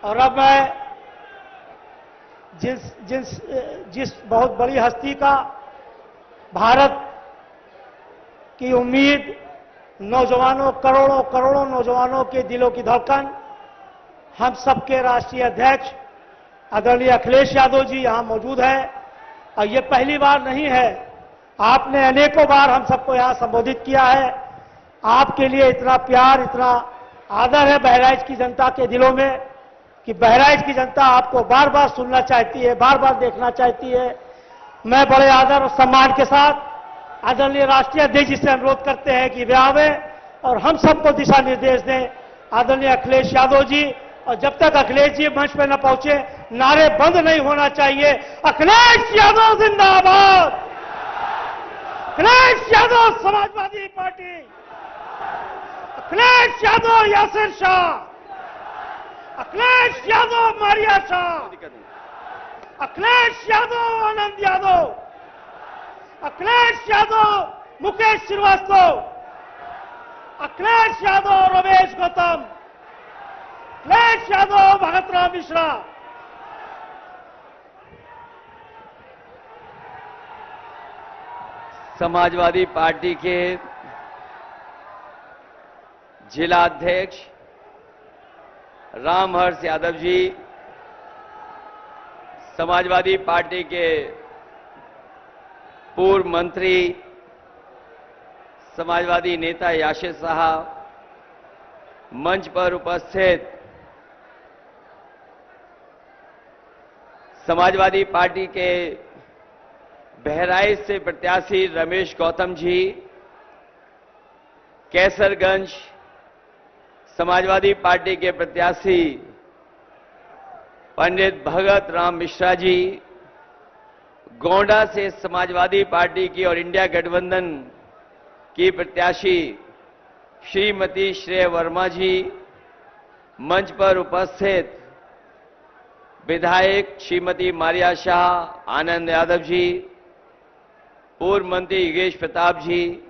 और अब मैं जिस बहुत बड़ी हस्ती का भारत की उम्मीद, नौजवानों, करोड़ों करोड़ों नौजवानों के दिलों की धड़कन, हम सबके राष्ट्रीय अध्यक्ष आदरणीय अखिलेश यादव जी यहां मौजूद हैं। और ये पहली बार नहीं है, आपने अनेकों बार हम सबको यहां संबोधित किया है। आपके लिए इतना प्यार, इतना आदर है बहराइच की जनता के दिलों में कि बहराइच की जनता आपको बार बार सुनना चाहती है, बार बार देखना चाहती है। मैं बड़े आदर और सम्मान के साथ आदरणीय राष्ट्रीय अध्यक्ष जी से अनुरोध करते हैं कि वे आवें और हम सबको दिशा निर्देश दें। आदरणीय अखिलेश यादव जी, और जब तक अखिलेश जी मंच पर न पहुंचे, नारे बंद नहीं होना चाहिए। अखिलेश यादव जिंदाबाद, अखिलेश यादव समाजवादी पार्टी, अखिलेश यादव यासिर शाह, अखिलेश यादव मारिया शाह, अखिलेश यादव आनंद यादव, अखिलेश यादव मुकेश श्रीवास्तव, अखिलेश यादव रमेश गौतम, अखिलेश यादव भगत राम मिश्रा। समाजवादी पार्टी के जिला अध्यक्ष रामहर्ष यादव जी, समाजवादी पार्टी के पूर्व मंत्री समाजवादी नेता यासिर साहब, मंच पर उपस्थित समाजवादी पार्टी के बहराइच से प्रत्याशी रमेश गौतम जी, कैसरगंज समाजवादी पार्टी के प्रत्याशी पंडित भगत राम मिश्रा जी, गोंडा से समाजवादी पार्टी की और इंडिया गठबंधन की प्रत्याशी श्रीमती श्रेय वर्मा जी, मंच पर उपस्थित विधायक श्रीमती मारिया शाह, आनंद यादव जी, पूर्व मंत्री योगेश प्रताप जी,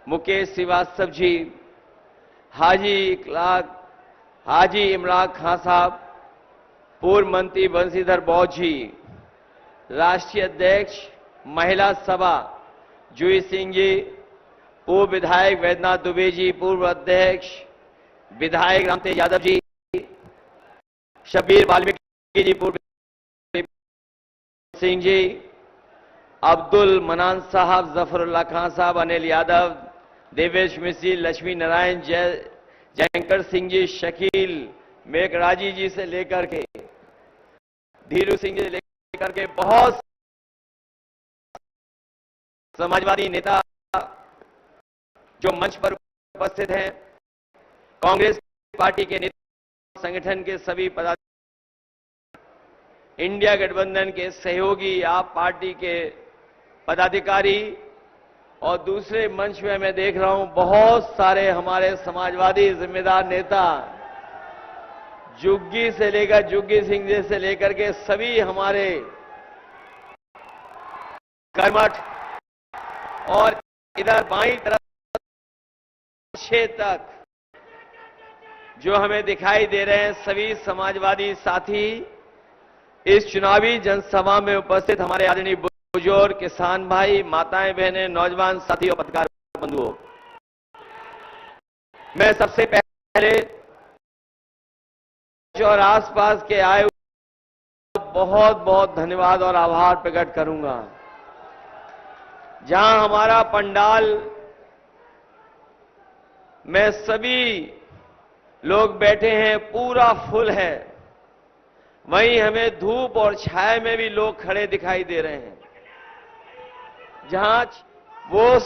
मुकेश श्रीवास्तव जी, हाजी इमरान खान साहब, पूर्व मंत्री बंशीधर बौद्ध जी, राष्ट्रीय अध्यक्ष महिला सभा जूही सिंह जी, पूर्व विधायक वैद्यनाथ दुबे जी, पूर्व अध्यक्ष विधायक रामतेज यादव जी, शब्बीर वाल्मीकि जी, पूर्व सिंह जी, अब्दुल मनान साहब, जफरुल्लाह खान साहब, अनिल यादव, देवेश मिश्री, लक्ष्मी नारायण, जयंकर सिंह जी, शकील मेघराजी जी से लेकर के धीरू सिंह जी से लेकर के बहुत समाजवादी नेता जो मंच पर उपस्थित हैं, कांग्रेस पार्टी के नेता, संगठन के सभी पदाधिकारी, इंडिया गठबंधन के सहयोगी, आप पार्टी के पदाधिकारी, और दूसरे मंच में मैं देख रहा हूं बहुत सारे हमारे समाजवादी जिम्मेदार नेता, जुग्गी से लेकर जुग्गी सिंह जी से लेकर के सभी हमारे कर्मठ, और इधर बाईं तरफ 6 तक जो हमें दिखाई दे रहे हैं सभी समाजवादी साथी, इस चुनावी जनसभा में उपस्थित हमारे आदरणीय बुजुर्ग, किसान भाई, माताएं, बहनें, नौजवान साथी और पत्रकार बंधुओं, मैं सबसे पहले और आसपास के आए बहुत बहुत धन्यवाद और आभार प्रकट करूंगा। जहां हमारा पंडाल में सभी लोग बैठे हैं, पूरा फुल है, वहीं हमें धूप और छाया में भी लोग खड़े दिखाई दे रहे हैं। जहां वो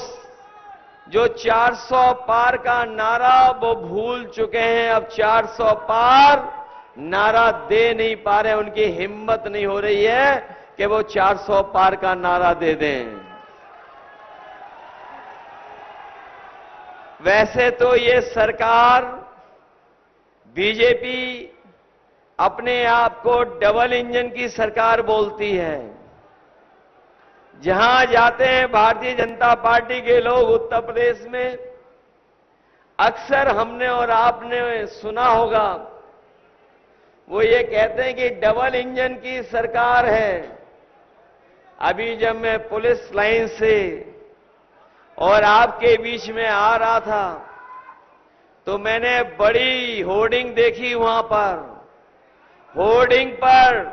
जो 400 पार का नारा वो भूल चुके हैं, अब 400 पार नारा दे नहीं पा रहे, उनकी हिम्मत नहीं हो रही है कि वो 400 पार का नारा दे दें। वैसे तो ये सरकार बीजेपी अपने आप को डबल इंजन की सरकार बोलती है। जहां जाते हैं भारतीय जनता पार्टी के लोग उत्तर प्रदेश में, अक्सर हमने और आपने सुना होगा वो ये कहते हैं कि डबल इंजन की सरकार है। अभी जब मैं पुलिस लाइन से और आपके बीच में आ रहा था तो मैंने बड़ी होर्डिंग देखी। वहां पर होर्डिंग पर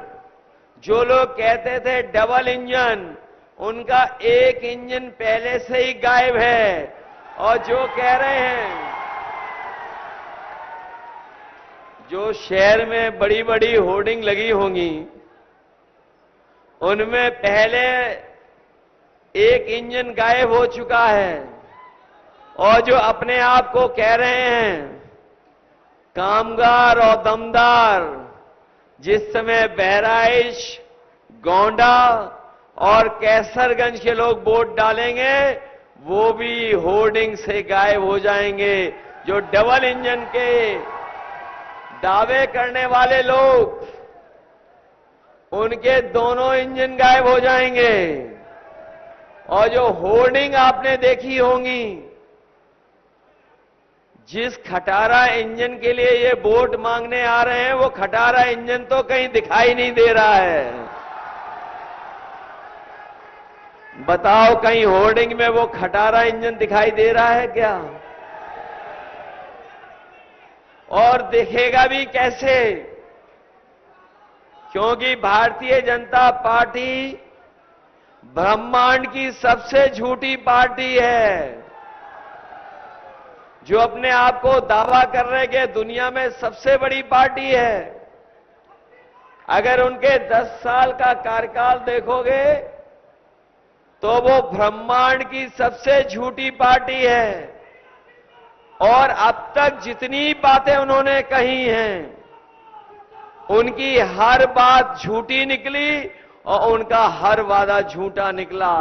जो लोग कहते थे डबल इंजन, उनका एक इंजन पहले से ही गायब है। और जो कह रहे हैं, जो शहर में बड़ी बड़ी होर्डिंग लगी होंगी उनमें पहले एक इंजन गायब हो चुका है। और जो अपने आप को कह रहे हैं कामगार और दमदार, जिस समय बहराइच, गोंडा और कैसरगंज के लोग वोट डालेंगे वो भी होर्डिंग से गायब हो जाएंगे। जो डबल इंजन के दावे करने वाले लोग, उनके दोनों इंजन गायब हो जाएंगे। और जो होर्डिंग आपने देखी होंगी, जिस खटारा इंजन के लिए ये वोट मांगने आ रहे हैं, वो खटारा इंजन तो कहीं दिखाई नहीं दे रहा है। बताओ, कहीं होर्डिंग में वो खटारा इंजन दिखाई दे रहा है क्या? और दिखेगा भी कैसे? क्योंकि भारतीय जनता पार्टी ब्रह्मांड की सबसे झूठी पार्टी है, जो अपने आप को दावा कर रहे कि दुनिया में सबसे बड़ी पार्टी है। अगर उनके 10 साल का कार्यकाल देखोगे तो वो ब्रह्मांड की सबसे झूठी पार्टी है। और अब तक जितनी बातें उन्होंने कही हैं, उनकी हर बात झूठी निकली और उनका हर वादा झूठा निकला।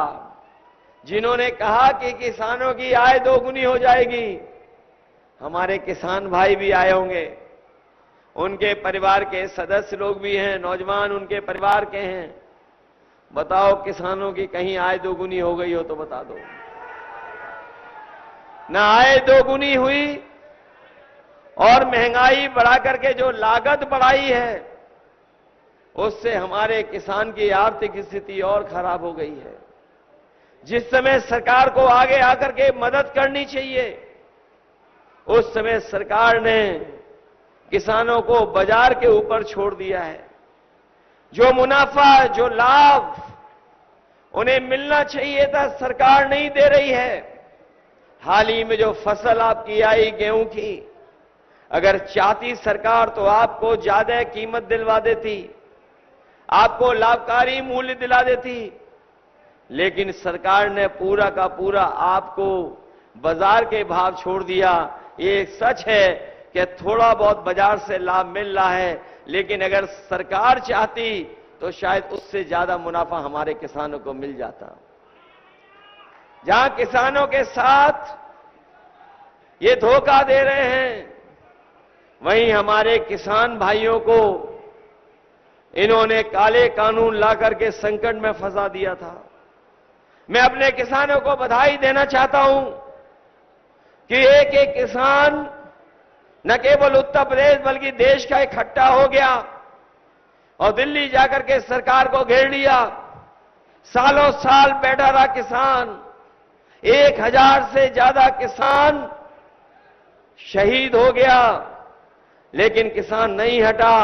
जिन्होंने कहा कि किसानों की आय दोगुनी हो जाएगी, हमारे किसान भाई भी आए होंगे, उनके परिवार के सदस्य लोग भी हैं, नौजवान उनके परिवार के हैं। बताओ, किसानों की कहीं आय दोगुनी हो गई हो तो बता दो। ना आय दोगुनी हुई, और महंगाई बढ़ा करके जो लागत बढ़ाई है, उससे हमारे किसान की आर्थिक स्थिति और खराब हो गई है। जिस समय सरकार को आगे आकर के मदद करनी चाहिए, उस समय सरकार ने किसानों को बाजार के ऊपर छोड़ दिया है। जो मुनाफा, जो लाभ उन्हें मिलना चाहिए था, सरकार नहीं दे रही है। हाल ही में जो फसल आपकी आई गेहूं की, अगर चाहती सरकार तो आपको ज्यादा कीमत दिलवा देती, आपको लाभकारी मूल्य दिला देती। लेकिन सरकार ने पूरा का पूरा आपको बाजार के भाव छोड़ दिया। ये सच है कि थोड़ा बहुत बाजार से लाभ मिल रहा है, लेकिन अगर सरकार चाहती तो शायद उससे ज्यादा मुनाफा हमारे किसानों को मिल जाता। जहां किसानों के साथ ये धोखा दे रहे हैं, वहीं हमारे किसान भाइयों को इन्होंने काले कानून लाकर के संकट में फंसा दिया था। मैं अपने किसानों को बधाई देना चाहता हूं कि एक एक किसान न केवल उत्तर प्रदेश बल्कि देश का इकट्ठा हो गया और दिल्ली जाकर के सरकार को घेर लिया। सालों साल बैठा रहा किसान, 1000 से ज्यादा किसान शहीद हो गया, लेकिन किसान नहीं हटा।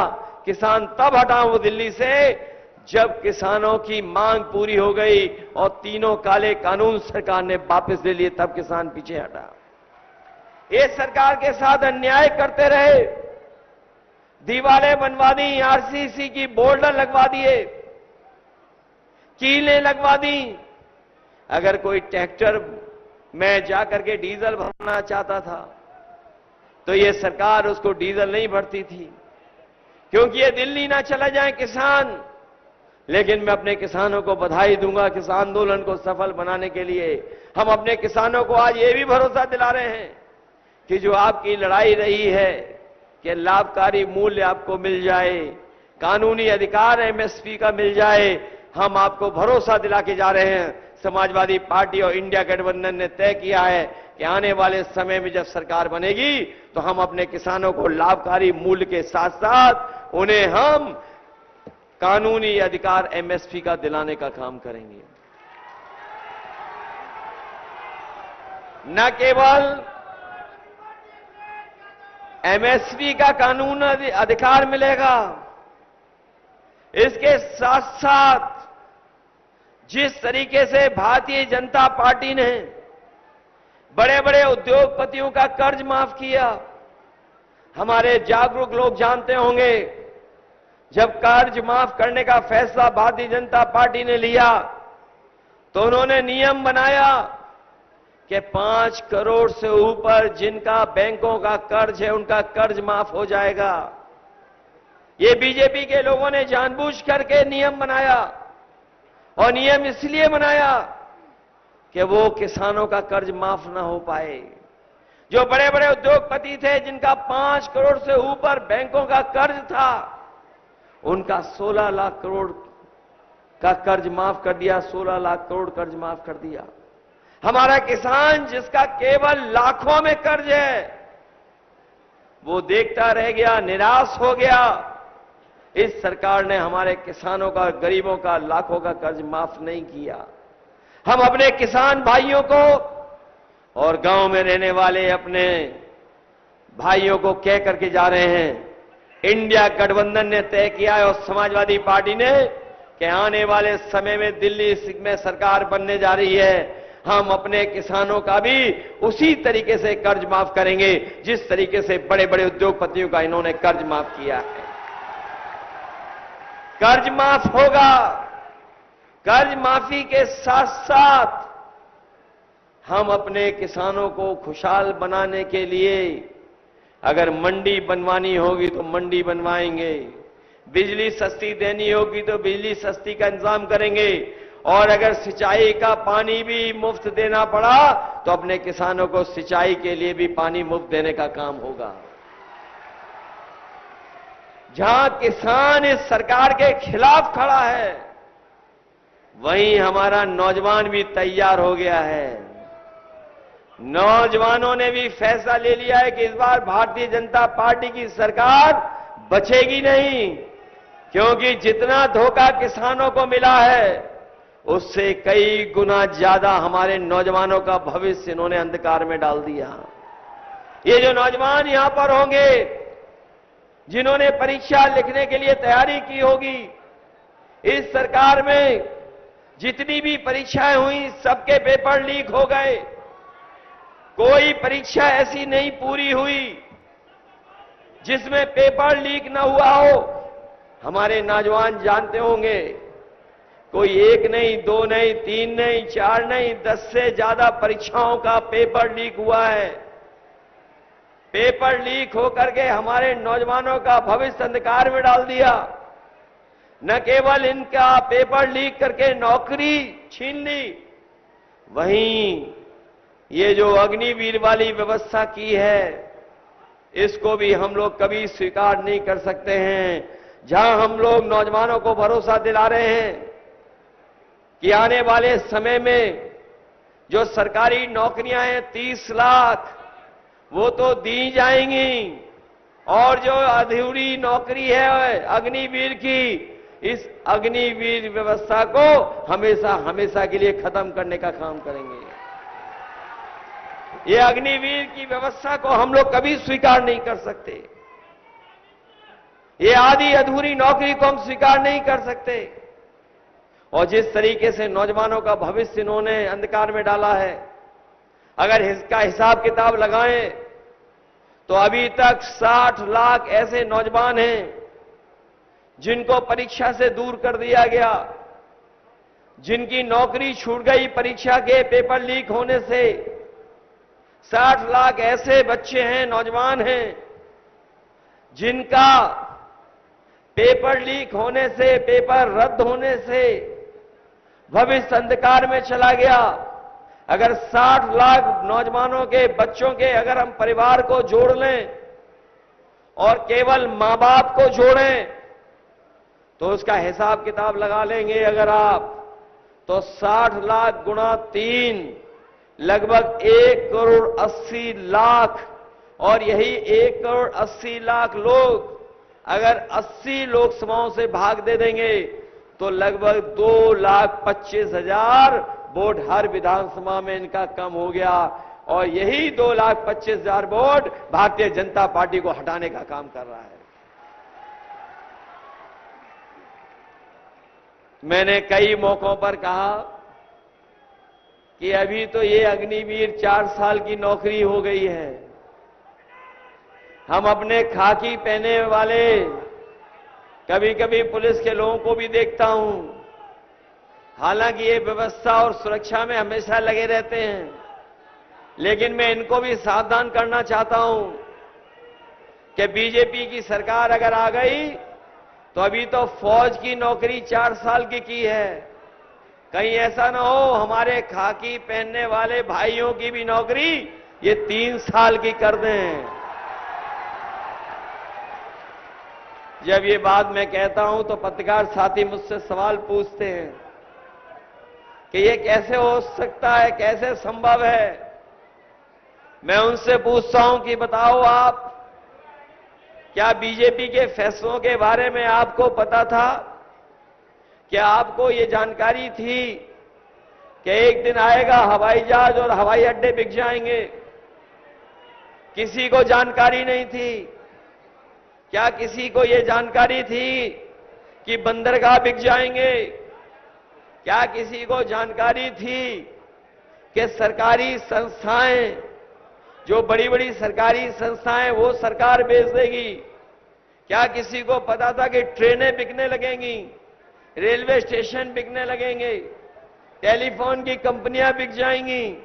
किसान तब हटा वो दिल्ली से जब किसानों की मांग पूरी हो गई और तीनों काले कानून सरकार ने वापस ले लिए, तब किसान पीछे हटा। ये सरकार के साथ अन्याय करते रहे, दीवारें बनवा दी, आरसीसी की बोर्डर लगवा दिए, कीलें लगवा दी। अगर कोई ट्रैक्टर में जाकर के डीजल भरना चाहता था तो ये सरकार उसको डीजल नहीं भरती थी, क्योंकि ये दिल्ली ना चला जाए किसान। लेकिन मैं अपने किसानों को बधाई दूंगा कि इस आंदोलन को सफल बनाने के लिए हम अपने किसानों को आज ये भी भरोसा दिला रहे हैं कि जो आपकी लड़ाई रही है कि लाभकारी मूल्य आपको मिल जाए, कानूनी अधिकार एमएसपी का मिल जाए, हम आपको भरोसा दिला के जा रहे हैं। समाजवादी पार्टी और इंडिया गठबंधन ने तय किया है कि आने वाले समय में जब सरकार बनेगी तो हम अपने किसानों को लाभकारी मूल्य के साथ साथ उन्हें हम कानूनी अधिकार एमएसपी का दिलाने का काम करेंगे। न केवल एमएसपी का कानून अधिकार मिलेगा, इसके साथ साथ जिस तरीके से भारतीय जनता पार्टी ने बड़े बड़े उद्योगपतियों का कर्ज माफ किया, हमारे जागरूक लोग जानते होंगे, जब कर्ज माफ करने का फैसला भारतीय जनता पार्टी ने लिया तो उन्होंने नियम बनाया कि 5 करोड़ से ऊपर जिनका बैंकों का कर्ज है उनका कर्ज माफ हो जाएगा। ये बीजेपी के लोगों ने जानबूझ करके नियम बनाया, और नियम इसलिए बनाया कि वो किसानों का कर्ज माफ ना हो पाए। जो बड़े बड़े उद्योगपति थे जिनका 5 करोड़ से ऊपर बैंकों का कर्ज था, उनका 16 लाख करोड़ का कर्ज माफ कर दिया, 16 लाख करोड़ कर्ज माफ कर दिया। हमारा किसान जिसका केवल लाखों में कर्ज है, वो देखता रह गया, निराश हो गया। इस सरकार ने हमारे किसानों का, गरीबों का लाखों का कर्ज माफ नहीं किया। हम अपने किसान भाइयों को और गांव में रहने वाले अपने भाइयों को कह करके जा रहे हैं, इंडिया गठबंधन ने तय किया है और समाजवादी पार्टी ने कि आने वाले समय में दिल्ली में सरकार बनने जा रही है, हम अपने किसानों का भी उसी तरीके से कर्ज माफ करेंगे जिस तरीके से बड़े बड़े उद्योगपतियों का इन्होंने कर्ज माफ किया है। कर्ज माफ होगा। कर्ज माफी के साथ साथ हम अपने किसानों को खुशहाल बनाने के लिए अगर मंडी बनवानी होगी तो मंडी बनवाएंगे, बिजली सस्ती देनी होगी तो बिजली सस्ती का इंतजाम करेंगे, और अगर सिंचाई का पानी भी मुफ्त देना पड़ा तो अपने किसानों को सिंचाई के लिए भी पानी मुफ्त देने का काम होगा। जहां किसान इस सरकार के खिलाफ खड़ा है, वहीं हमारा नौजवान भी तैयार हो गया है। नौजवानों ने भी फैसला ले लिया है कि इस बार भारतीय जनता पार्टी की सरकार बचेगी नहीं, क्योंकि जितना धोखा किसानों को मिला है उससे कई गुना ज्यादा हमारे नौजवानों का भविष्य इन्होंने अंधकार में डाल दिया। ये जो नौजवान यहां पर होंगे, जिन्होंने परीक्षा लिखने के लिए तैयारी की होगी, इस सरकार में जितनी भी परीक्षाएं हुई सबके पेपर लीक हो गए। कोई परीक्षा ऐसी नहीं पूरी हुई जिसमें पेपर लीक ना हुआ हो। हमारे नौजवान जानते होंगे, कोई 1 नहीं, 2 नहीं, 3 नहीं, 4 नहीं, 10 से ज्यादा परीक्षाओं का पेपर लीक हुआ है। पेपर लीक होकर के हमारे नौजवानों का भविष्य अंधकार में डाल दिया। न केवल इनका पेपर लीक करके नौकरी छीन ली, वहीं ये जो अग्निवीर वाली व्यवस्था की है, इसको भी हम लोग कभी स्वीकार नहीं कर सकते हैं। जहां हम लोग नौजवानों को भरोसा दिला रहे हैं कि आने वाले समय में जो सरकारी नौकरियां हैं 30 लाख वो तो दी जाएंगी, और जो अधूरी नौकरी है अग्निवीर की, इस अग्निवीर व्यवस्था को हमेशा हमेशा के लिए खत्म करने का काम करेंगे। ये अग्निवीर की व्यवस्था को हम लोग कभी स्वीकार नहीं कर सकते। ये आधी अधूरी नौकरी को हम स्वीकार नहीं कर सकते। और जिस तरीके से नौजवानों का भविष्य इन्होंने अंधकार में डाला है, अगर इसका हिसाब किताब लगाएं तो अभी तक 60 लाख ऐसे नौजवान हैं जिनको परीक्षा से दूर कर दिया गया, जिनकी नौकरी छूट गई परीक्षा के पेपर लीक होने से। 60 लाख ऐसे बच्चे हैं, नौजवान हैं, जिनका पेपर लीक होने से, पेपर रद्द होने से भविष्य अंधकार में चला गया। अगर 60 लाख नौजवानों के, बच्चों के अगर हम परिवार को जोड़ लें और केवल मां बाप को जोड़ें तो उसका हिसाब किताब लगा लेंगे अगर आप, तो 60 लाख गुणा 3 लगभग 1 करोड़ 80 लाख, और यही 1 करोड़ 80 लाख लोग अगर 80 लोकसभाओं से भाग दे देंगे तो लगभग 2,25,000 वोट हर विधानसभा में इनका कम हो गया, और यही 2,25,000 वोट भारतीय जनता पार्टी को हटाने का काम कर रहा है। मैंने कई मौकों पर कहा कि अभी तो ये अग्निवीर 4 साल की नौकरी हो गई है। हम अपने खाकी पहने वाले कभी कभी पुलिस के लोगों को भी देखता हूं, हालांकि ये व्यवस्था और सुरक्षा में हमेशा लगे रहते हैं, लेकिन मैं इनको भी सावधान करना चाहता हूं कि बीजेपी की सरकार अगर आ गई तो अभी तो फौज की नौकरी 4 साल की है, कहीं ऐसा ना हो हमारे खाकी पहनने वाले भाइयों की भी नौकरी ये 3 साल की कर दें। जब ये बात मैं कहता हूं तो पत्रकार साथी मुझसे सवाल पूछते हैं कि ये कैसे हो सकता है, कैसे संभव है। मैं उनसे पूछता हूं कि बताओ आप, क्या बीजेपी के फैसलों के बारे में आपको पता था? क्या आपको ये जानकारी थी कि एक दिन आएगा हवाई जहाज और हवाई अड्डे बिक जाएंगे? किसी को जानकारी नहीं थी। क्या किसी को ये जानकारी थी कि बंदरगाह बिक जाएंगे? क्या किसी को जानकारी थी कि सरकारी संस्थाएं, जो बड़ी बड़ी सरकारी संस्थाएं वो सरकार बेच देगी? क्या किसी को पता था कि ट्रेनें बिकने लगेंगी, रेलवे स्टेशन बिकने लगेंगे, टेलीफोन की कंपनियां बिक जाएंगी?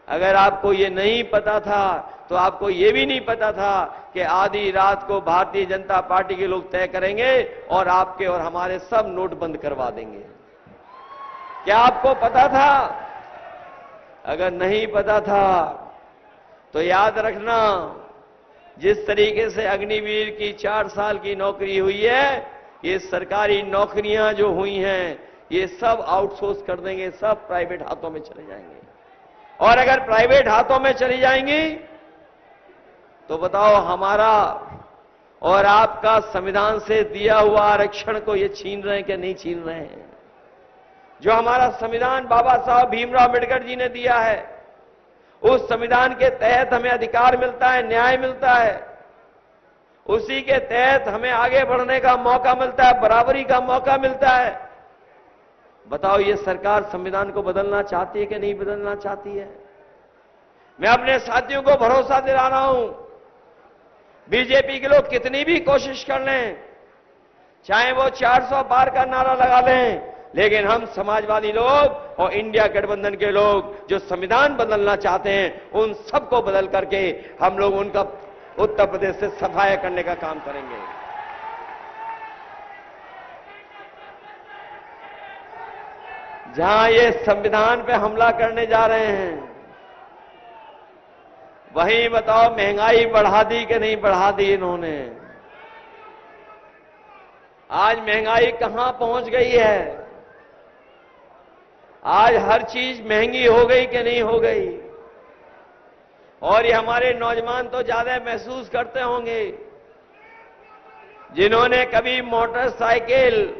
अगर आपको ये नहीं पता था तो आपको ये भी नहीं पता था कि आधी रात को भारतीय जनता पार्टी के लोग तय करेंगे और आपके और हमारे सब नोट बंद करवा देंगे। क्या आपको पता था? अगर नहीं पता था तो याद रखना, जिस तरीके से अग्निवीर की 4 साल की नौकरी हुई है, ये सरकारी नौकरियां जो हुई हैं ये सब आउटसोर्स कर देंगे, सब प्राइवेट हाथों में चले जाएंगे। और अगर प्राइवेट हाथों में चली जाएंगी तो बताओ हमारा और आपका संविधान से दिया हुआ आरक्षण को ये छीन रहे हैं कि नहीं छीन रहे हैं? जो हमारा संविधान बाबा साहब भीमराव अम्बेडकर जी ने दिया है, उस संविधान के तहत हमें अधिकार मिलता है, न्याय मिलता है, उसी के तहत हमें आगे बढ़ने का मौका मिलता है, बराबरी का मौका मिलता है। बताओ ये सरकार संविधान को बदलना चाहती है कि नहीं बदलना चाहती है? मैं अपने साथियों को भरोसा दिला रहा हूं, बीजेपी के लोग कितनी भी कोशिश कर लें, चाहे वो 400 पार का नारा लगा लें, लेकिन हम समाजवादी लोग और इंडिया गठबंधन के लोग जो संविधान बदलना चाहते हैं, उन सबको बदल करके हम लोग उनका उत्तर प्रदेश से सफाया करने का काम करेंगे। जहां ये संविधान पे हमला करने जा रहे हैं, वहीं बताओ महंगाई बढ़ा दी कि नहीं बढ़ा दी इन्होंने? आज महंगाई कहां पहुंच गई है? आज हर चीज महंगी हो गई कि नहीं हो गई? और ये हमारे नौजवान तो ज्यादा महसूस करते होंगे, जिन्होंने कभी मोटरसाइकिल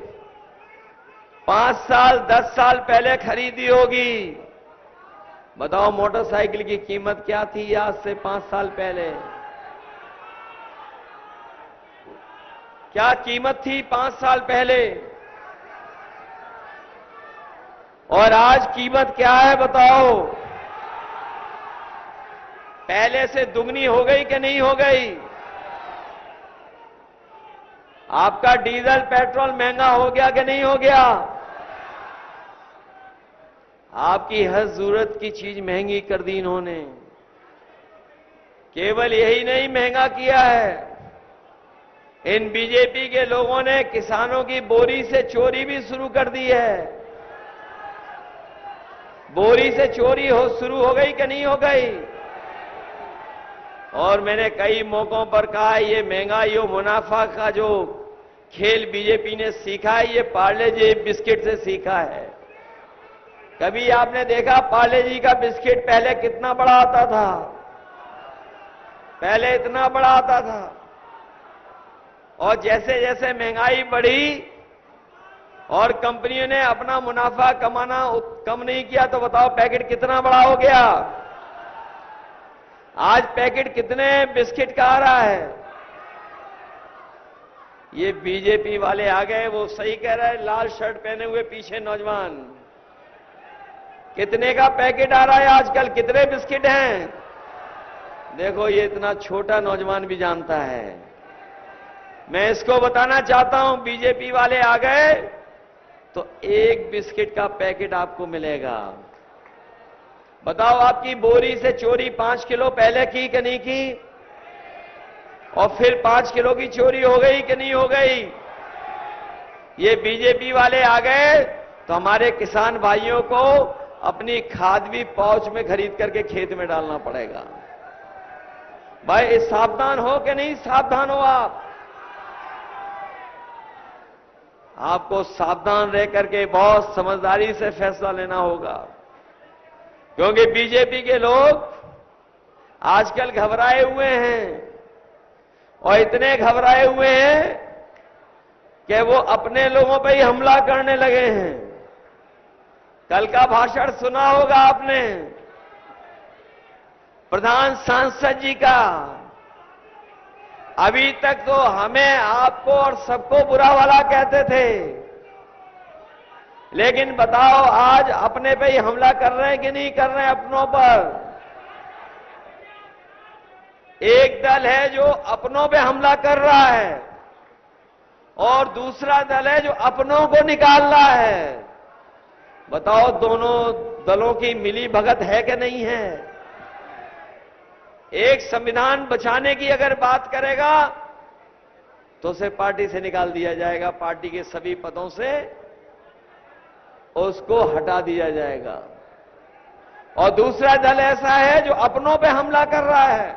5 साल 10 साल पहले खरीदी होगी। बताओ मोटरसाइकिल की कीमत क्या थी आज से 5 साल पहले? क्या कीमत थी 5 साल पहले? और आज कीमत क्या है बताओ? पहले से दुगनी हो गई कि नहीं हो गई? आपका डीजल पेट्रोल महंगा हो गया कि नहीं हो गया? आपकी हर जरूरत की चीज महंगी कर दी इन्होंने। केवल यही नहीं महंगा किया है, इन बीजेपी के लोगों ने किसानों की बोरी से चोरी भी शुरू कर दी है। बोरी से चोरी शुरू हो गई कि नहीं हो गई? और मैंने कई मौकों पर कहा, ये महंगाई और मुनाफा का जो खेल बीजेपी ने सीखा है, ये पार्ले जी बिस्किट से सीखा है। कभी आपने देखा पार्ले जी का बिस्किट पहले कितना बड़ा आता था? पहले इतना बड़ा आता था, और जैसे जैसे महंगाई बढ़ी और कंपनियों ने अपना मुनाफा कमाना कम नहीं किया, तो बताओ पैकेट कितना बड़ा हो गया? आज पैकेट कितने बिस्किट का आ रहा है? ये बीजेपी वाले आ गए, वो सही कह रहा है, लाल शर्ट पहने हुए पीछे नौजवान। कितने का पैकेट आ रहा है आजकल? कितने बिस्किट हैं? देखो, ये इतना छोटा नौजवान भी जानता है। मैं इसको बताना चाहता हूं, बीजेपी वाले आ गए तो एक बिस्किट का पैकेट आपको मिलेगा। बताओ, आपकी बोरी से चोरी 5 किलो पहले की कि नहीं की? और फिर 5 किलो की चोरी हो गई कि नहीं हो गई? ये बीजेपी वाले आ गए तो हमारे किसान भाइयों को अपनी खाद भी पाउच में खरीद करके खेत में डालना पड़ेगा। भाई, सावधान हो कि नहीं सावधान हो आप? आपको सावधान रह करके बहुत समझदारी से फैसला लेना होगा, क्योंकि बीजेपी के लोग आजकल घबराए हुए हैं, और इतने घबराए हुए हैं कि वो अपने लोगों पर ही हमला करने लगे हैं। कल का भाषण सुना होगा आपने प्रधान सांसद जी का। अभी तक तो हमें, आपको और सबको बुरा वाला कहते थे, लेकिन बताओ आज अपने पे ही हमला कर रहे हैं कि नहीं कर रहे हैं? अपनों पर एक दल है जो अपनों पे हमला कर रहा है, और दूसरा दल है जो अपनों को निकाल रहा है। बताओ, दोनों दलों की मिली भगत है कि नहीं है? एक संविधान बचाने की अगर बात करेगा तो उसे पार्टी से निकाल दिया जाएगा, पार्टी के सभी पदों से उसको हटा दिया जाएगा। और दूसरा दल ऐसा है जो अपनों पे हमला कर रहा है,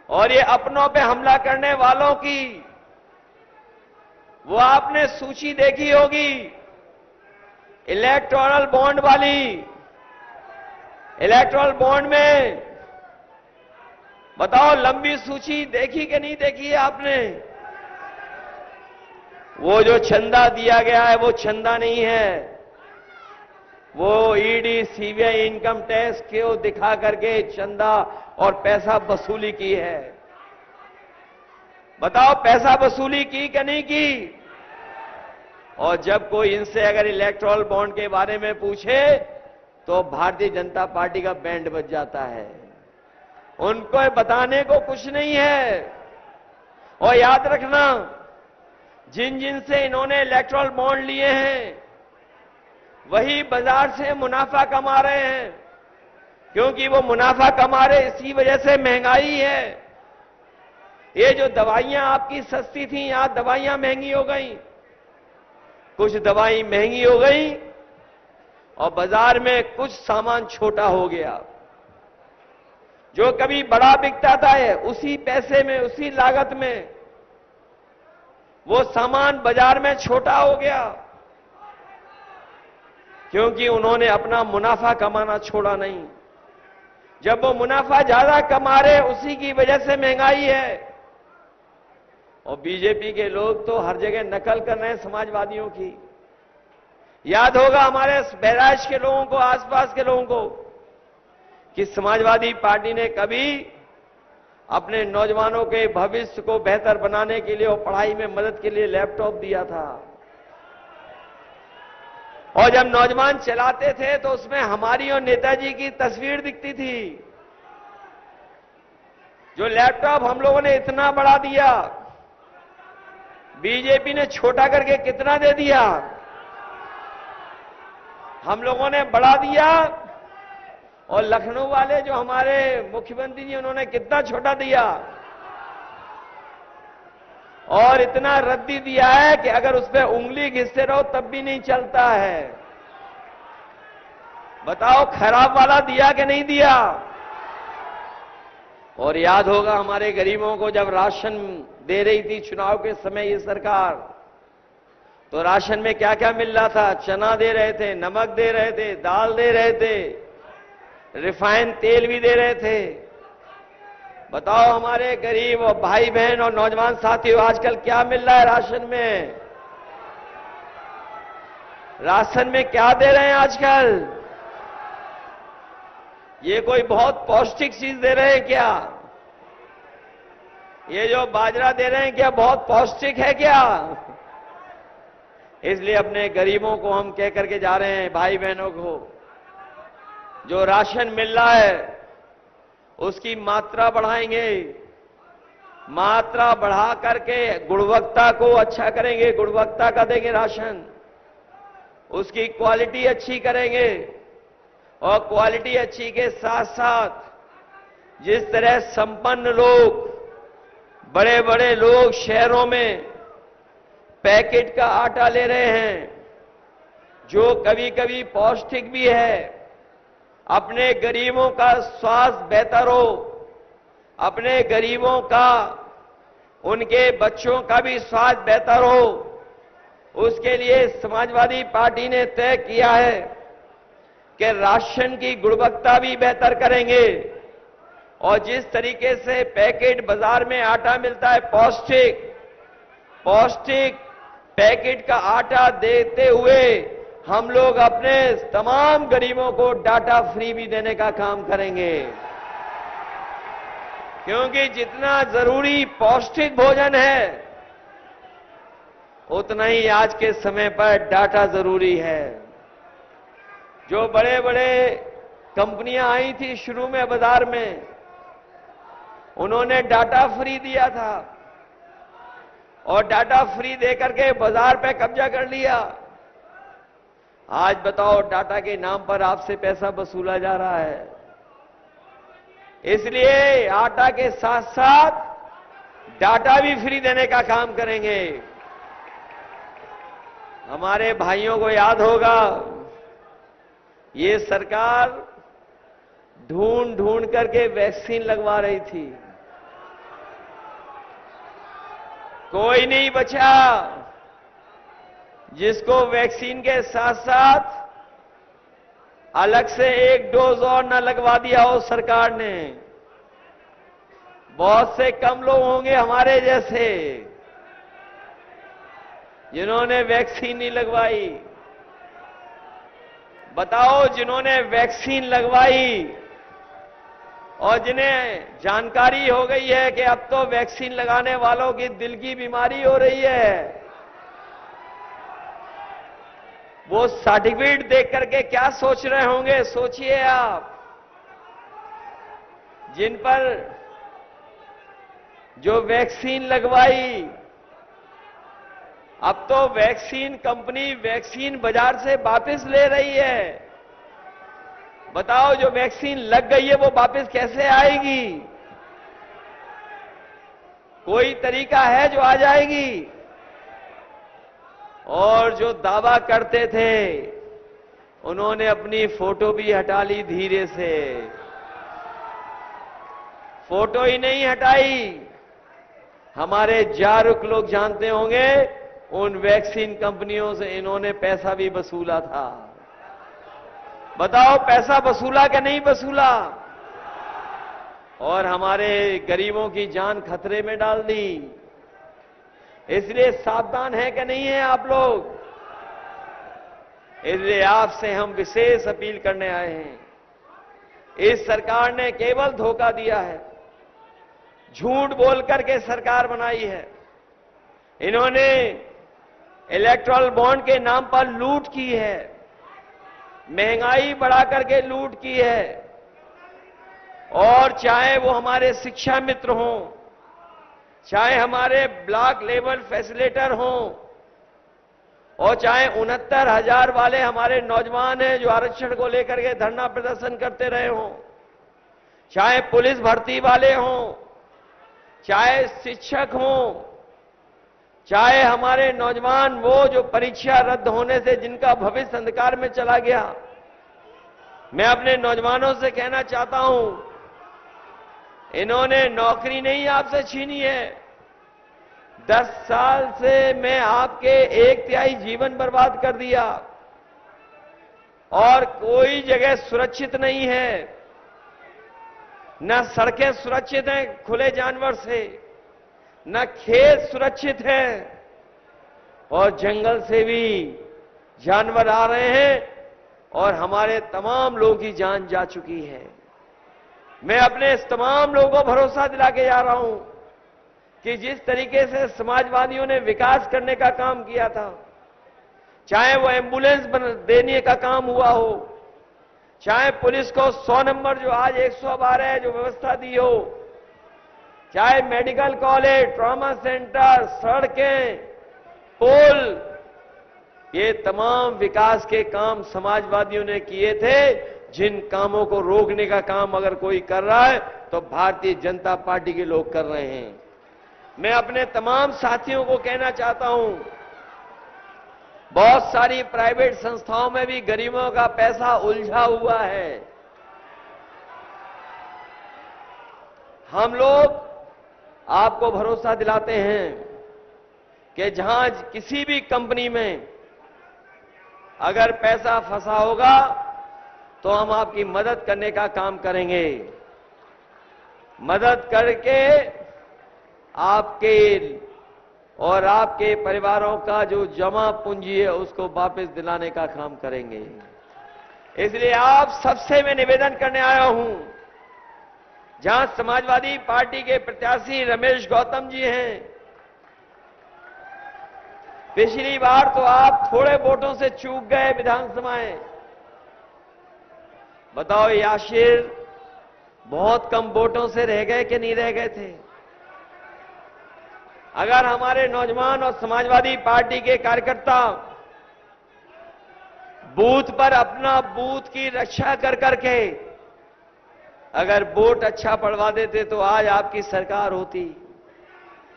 और ये अपनों पे हमला करने वालों की वो आपने सूची देखी होगी, इलेक्टोरल बॉन्ड वाली। इलेक्टोरल बॉन्ड में बताओ, लंबी सूची देखी कि नहीं देखी है आपने? वो जो चंदा दिया गया है वो चंदा नहीं है, वो ईडी सीबीआई इनकम टैक्स को दिखा करके चंदा और पैसा वसूली की है। बताओ, पैसा वसूली की कि नहीं की? और जब कोई इनसे अगर इलेक्टोरल बॉन्ड के बारे में पूछे तो भारतीय जनता पार्टी का बैंड बज जाता है। उनको बताने को कुछ नहीं है। और याद रखना, जिन जिन से इन्होंने इलेक्टोरल बॉन्ड लिए हैं वही बाजार से मुनाफा कमा रहे हैं, क्योंकि वो मुनाफा कमा रहे इसी वजह से महंगाई है। ये जो दवाइयां आपकी सस्ती थी, आज दवाइयां महंगी हो गई, कुछ दवाई महंगी हो गई और बाजार में कुछ सामान छोटा हो गया। जो कभी बड़ा बिकता था उसी पैसे में, उसी लागत में वो सामान बाजार में छोटा हो गया, क्योंकि उन्होंने अपना मुनाफा कमाना छोड़ा नहीं। जब वो मुनाफा ज्यादा कमा रहे, उसी की वजह से महंगाई है। और बीजेपी के लोग तो हर जगह नकल कर रहे हैं समाजवादियों की। याद होगा हमारे बहराइच के लोगों को, आसपास के लोगों को, कि समाजवादी पार्टी ने कभी अपने नौजवानों के भविष्य को बेहतर बनाने के लिए और पढ़ाई में मदद के लिए लैपटॉप दिया था। और जब नौजवान चलाते थे तो उसमें हमारी और नेताजी की तस्वीर दिखती थी। जो लैपटॉप हम लोगों ने इतना बड़ा दिया, बीजेपी ने छोटा करके कितना दे दिया? हम लोगों ने बड़ा दिया, और लखनऊ वाले जो हमारे मुख्यमंत्री जी, उन्होंने कितना छोटा दिया। और इतना रद्दी दिया है कि अगर उस पर उंगली घिसते रहो तब भी नहीं चलता है। बताओ, खराब वाला दिया कि नहीं दिया? और याद होगा हमारे गरीबों को जब राशन दे रही थी चुनाव के समय ये सरकार, तो राशन में क्या क्या मिल रहा था? चना दे रहे थे, नमक दे रहे थे, दाल दे रहे थे, रिफाइंड तेल भी दे रहे थे। बताओ हमारे गरीब और भाई बहन और नौजवान साथियों, आजकल क्या मिल रहा है राशन में? राशन में क्या दे रहे हैं आजकल? ये कोई बहुत पौष्टिक चीज दे रहे हैं क्या? ये जो बाजरा दे रहे हैं क्या बहुत पौष्टिक है क्या? इसलिए अपने गरीबों को हम कह करके जा रहे हैं, भाई बहनों को, जो राशन मिल रहा है उसकी मात्रा बढ़ाएंगे। मात्रा बढ़ा करके गुणवत्ता को अच्छा करेंगे, गुणवत्ता का देंगे राशन, उसकी क्वालिटी अच्छी करेंगे। और क्वालिटी अच्छी के साथ साथ जिस तरह संपन्न लोग, बड़े बड़े लोग शहरों में पैकेट का आटा ले रहे हैं, जो कभी कभी पौष्टिक भी है, अपने गरीबों का स्वास्थ्य बेहतर हो, अपने गरीबों का, उनके बच्चों का भी स्वास्थ्य बेहतर हो, उसके लिए समाजवादी पार्टी ने तय किया है कि राशन की गुणवत्ता भी बेहतर करेंगे। और जिस तरीके से पैकेट बाजार में आटा मिलता है पौष्टिक पैकेट का आटा देते हुए हम लोग अपने तमाम गरीबों को डाटा फ्री भी देने का काम करेंगे। क्योंकि जितना जरूरी पौष्टिक भोजन है, उतना ही आज के समय पर डाटा जरूरी है। जो बड़े बड़े कंपनियां आई थी शुरू में बाजार में, उन्होंने डाटा फ्री दिया था और डाटा फ्री देकर के बाजार पे कब्जा कर लिया। आज बताओ, डाटा के नाम पर आपसे पैसा वसूला जा रहा है। इसलिए आटा के साथ साथ डाटा भी फ्री देने का काम करेंगे। हमारे भाइयों को याद होगा, ये सरकार ढूंढ ढूंढ करके वैक्सीन लगवा रही थी, कोई नहीं बचा जिसको वैक्सीन के साथ साथ अलग से एक डोज और न लगवा दिया हो सरकार ने। बहुत से कम लोग होंगे हमारे जैसे जिन्होंने वैक्सीन नहीं लगवाई। बताओ, जिन्होंने वैक्सीन लगवाई और जिन्हें जानकारी हो गई है कि अब तो वैक्सीन लगाने वालों की दिल की बीमारी हो रही है, वो सर्टिफिकेट देख करके क्या सोच रहे होंगे? सोचिए आप। जिन पर जो वैक्सीन लगवाई, अब तो वैक्सीन कंपनी वैक्सीन बाजार से वापस ले रही है। बताओ, जो वैक्सीन लग गई है वो वापस कैसे आएगी? कोई तरीका है जो आ जाएगी? और जो दावा करते थे उन्होंने अपनी फोटो भी हटा ली धीरे से। फोटो ही नहीं हटाई। हमारे जागरूक लोग जानते होंगे, उन वैक्सीन कंपनियों से इन्होंने पैसा भी वसूला था। बताओ, पैसा वसूला कि नहीं वसूला? और हमारे गरीबों की जान खतरे में डाल दी। इसलिए सावधान है कि नहीं है आप लोग? इसलिए आपसे हम विशेष अपील करने आए हैं। इस सरकार ने केवल धोखा दिया है, झूठ बोल करके सरकार बनाई है। इन्होंने इलेक्टोरल बॉन्ड के नाम पर लूट की है, महंगाई बढ़ा करके लूट की है। और चाहे वो हमारे शिक्षा मित्र हों, चाहे हमारे ब्लॉक लेवल फैसिलिटेटर हों, और चाहे 69,000 वाले हमारे नौजवान हैं जो आरक्षण को लेकर के धरना प्रदर्शन करते रहे हों, चाहे पुलिस भर्ती वाले हों, चाहे शिक्षक हों, चाहे हमारे नौजवान वो जो परीक्षा रद्द होने से जिनका भविष्य अंधकार में चला गया। मैं अपने नौजवानों से कहना चाहता हूं, इन्होंने नौकरी नहीं आपसे छीनी है। 10 साल से मैं आपके 1/3 जीवन बर्बाद कर दिया और कोई जगह सुरक्षित नहीं है। न सड़कें सुरक्षित हैं खुले जानवर से, न खेत सुरक्षित हैं, और जंगल से भी जानवर आ रहे हैं और हमारे तमाम लोगों की जान जा चुकी है। मैं अपने इस तमाम लोगों को भरोसा दिला के जा रहा हूं कि जिस तरीके से समाजवादियों ने विकास करने का काम किया था, चाहे वो एम्बुलेंस देने का काम हुआ हो, चाहे पुलिस को 100 नंबर जो आज 112 है जो व्यवस्था दी हो, चाहे मेडिकल कॉलेज, ट्रॉमा सेंटर, सड़कें, पुल, ये तमाम विकास के काम समाजवादियों ने किए थे। जिन कामों को रोकने का काम अगर कोई कर रहा है तो भारतीय जनता पार्टी के लोग कर रहे हैं। मैं अपने तमाम साथियों को कहना चाहता हूं, बहुत सारी प्राइवेट संस्थाओं में भी गरीबों का पैसा उलझा हुआ है। हम लोग आपको भरोसा दिलाते हैं कि जहां किसी भी कंपनी में अगर पैसा फंसा होगा तो हम आपकी मदद करने का काम करेंगे। मदद करके आपके और आपके परिवारों का जो जमा पूंजी है उसको वापस दिलाने का काम करेंगे। इसलिए आप सबसे मैं निवेदन करने आया हूं, जहां समाजवादी पार्टी के प्रत्याशी रमेश गौतम जी हैं, पिछली बार तो आप थोड़े वोटों से चूक गए विधानसभाएं। बताओ याशिर बहुत कम वोटों से रह गए कि नहीं रह गए थे? अगर हमारे नौजवान और समाजवादी पार्टी के कार्यकर्ता बूथ पर अपना बूथ की रक्षा कर करके अगर वोट अच्छा पड़वा देते तो आज आपकी सरकार होती।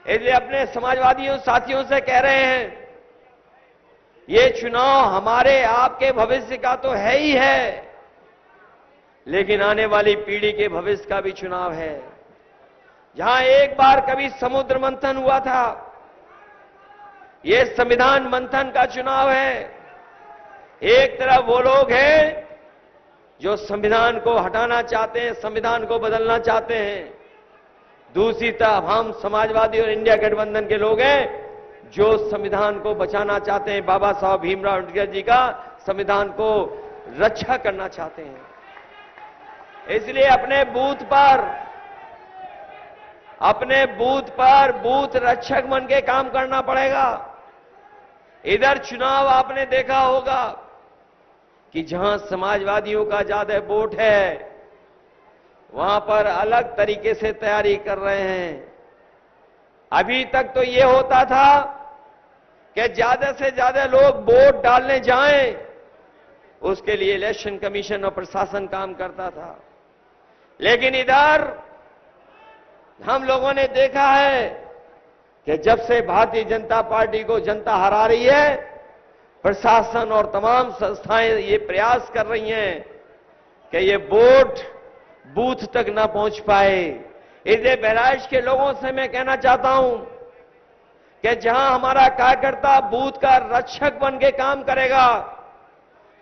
इसलिए अपने समाजवादियों साथियों से कह रहे हैं, ये चुनाव हमारे आपके भविष्य का तो है ही है, लेकिन आने वाली पीढ़ी के भविष्य का भी चुनाव है। जहां एक बार कभी समुद्र मंथन हुआ था, ये संविधान मंथन का चुनाव है। एक तरफ वो लोग हैं जो संविधान को हटाना चाहते हैं, संविधान को बदलना चाहते हैं, दूसरी तरफ हम समाजवादी और इंडिया गठबंधन के लोग हैं जो संविधान को बचाना चाहते हैं, बाबा साहब भीमराव अम्बेडकर जी का संविधान को रक्षा करना चाहते हैं। इसलिए अपने बूथ पर बूथ रक्षक बन के काम करना पड़ेगा। इधर चुनाव आपने देखा होगा कि जहां समाजवादियों का ज्यादा वोट है वहां पर अलग तरीके से तैयारी कर रहे हैं। अभी तक तो ये होता था कि ज्यादा से ज्यादा लोग वोट डालने जाएं, उसके लिए इलेक्शन कमीशन और प्रशासन काम करता था। लेकिन इधर हम लोगों ने देखा है कि जब से भारतीय जनता पार्टी को जनता हरा रही है, प्रशासन और तमाम संस्थाएं ये प्रयास कर रही हैं कि ये वोट बूथ तक ना पहुंच पाए। इसलिए बहराइच के लोगों से मैं कहना चाहता हूं कि जहां हमारा कार्यकर्ता बूथ का रक्षक बन के काम करेगा,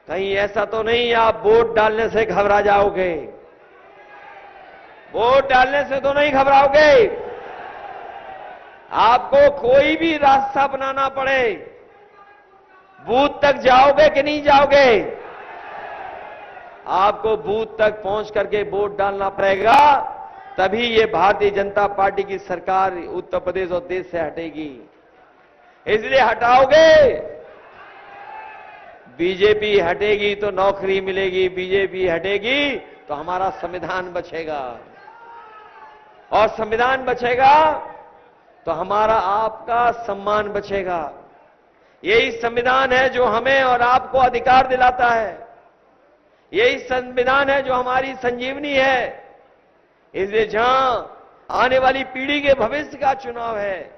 कहीं ऐसा तो नहीं आप वोट डालने से घबरा जाओगे? वोट डालने से तो नहीं घबराओगे? आपको कोई भी रास्ता बनाना पड़े, बूथ तक जाओगे कि नहीं जाओगे? आपको बूथ तक पहुंच करके वोट डालना पड़ेगा, तभी ये भारतीय जनता पार्टी की सरकार उत्तर प्रदेश और देश से हटेगी। इसलिए हटाओगे, बीजेपी हटेगी तो नौकरी मिलेगी, बीजेपी हटेगी तो हमारा संविधान बचेगा, और संविधान बचेगा तो हमारा आपका सम्मान बचेगा। यही संविधान है जो हमें और आपको अधिकार दिलाता है, यही संविधान है जो हमारी संजीवनी है। इसलिए जहां आने वाली पीढ़ी के भविष्य का चुनाव है,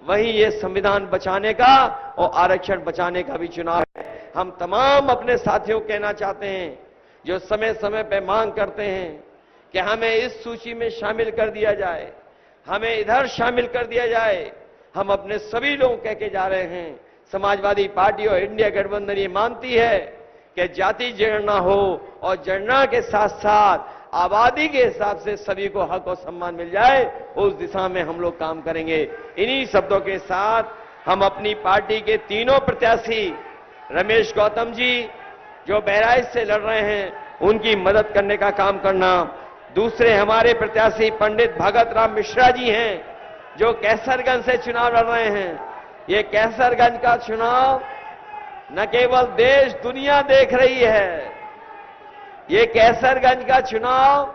वहीं ये संविधान बचाने का और आरक्षण बचाने का भी चुनाव है। हम तमाम अपने साथियों को कहना चाहते हैं जो समय समय पर मांग करते हैं कि हमें इस सूची में शामिल कर दिया जाए, हमें इधर शामिल कर दिया जाए। हम अपने सभी लोग कह के जा रहे हैं, समाजवादी पार्टी और इंडिया गठबंधन ये मानती है कि जाति जनगणना हो और जनगणना के साथ साथ आबादी के हिसाब से सभी को हक और सम्मान मिल जाए, उस दिशा में हम लोग काम करेंगे। इन्हीं शब्दों के साथ हम अपनी पार्टी के तीनों प्रत्याशी रमेश गौतम जी जो बहराइच से लड़ रहे हैं, उनकी मदद करने का काम करना। दूसरे हमारे प्रत्याशी पंडित भगत राम मिश्रा जी हैं, जो कैसरगंज से चुनाव लड़ रहे हैं। ये कैसरगंज का चुनाव न केवल देश दुनिया देख रही है, ये कैसरगंज का चुनाव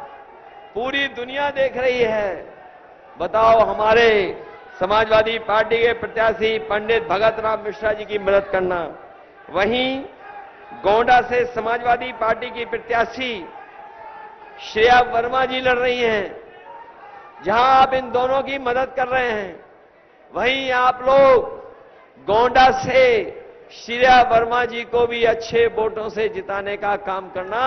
पूरी दुनिया देख रही है। बताओ, हमारे समाजवादी पार्टी के प्रत्याशी पंडित भगत राम मिश्रा जी की मदद करना। वहीं गोंडा से समाजवादी पार्टी की प्रत्याशी श्रेया वर्मा जी लड़ रही हैं। जहां आप इन दोनों की मदद कर रहे हैं, वहीं आप लोग गोंडा से श्रेया वर्मा जी को भी अच्छे वोटों से जिताने का काम करना।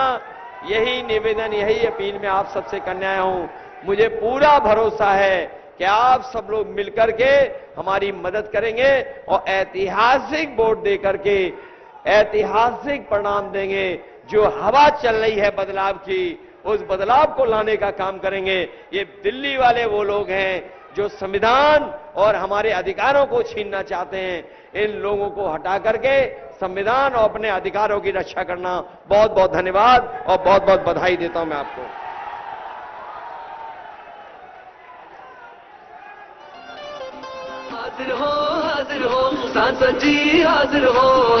यही निवेदन, यही अपील मैं आप सबसे करने आया हूं। मुझे पूरा भरोसा है कि आप सब लोग मिलकर के हमारी मदद करेंगे और ऐतिहासिक वोट देकर के ऐतिहासिक परिणाम देंगे। जो हवा चल रही है बदलाव की, उस बदलाव को लाने का काम करेंगे। ये दिल्ली वाले वो लोग हैं जो संविधान और हमारे अधिकारों को छीनना चाहते हैं। इन लोगों को हटा करके संविधान और अपने अधिकारों की रक्षा करना। बहुत बहुत धन्यवाद और बहुत बहुत बधाई देता हूं मैं आपको। हाजिर हो सांसद जी, हाजिर हो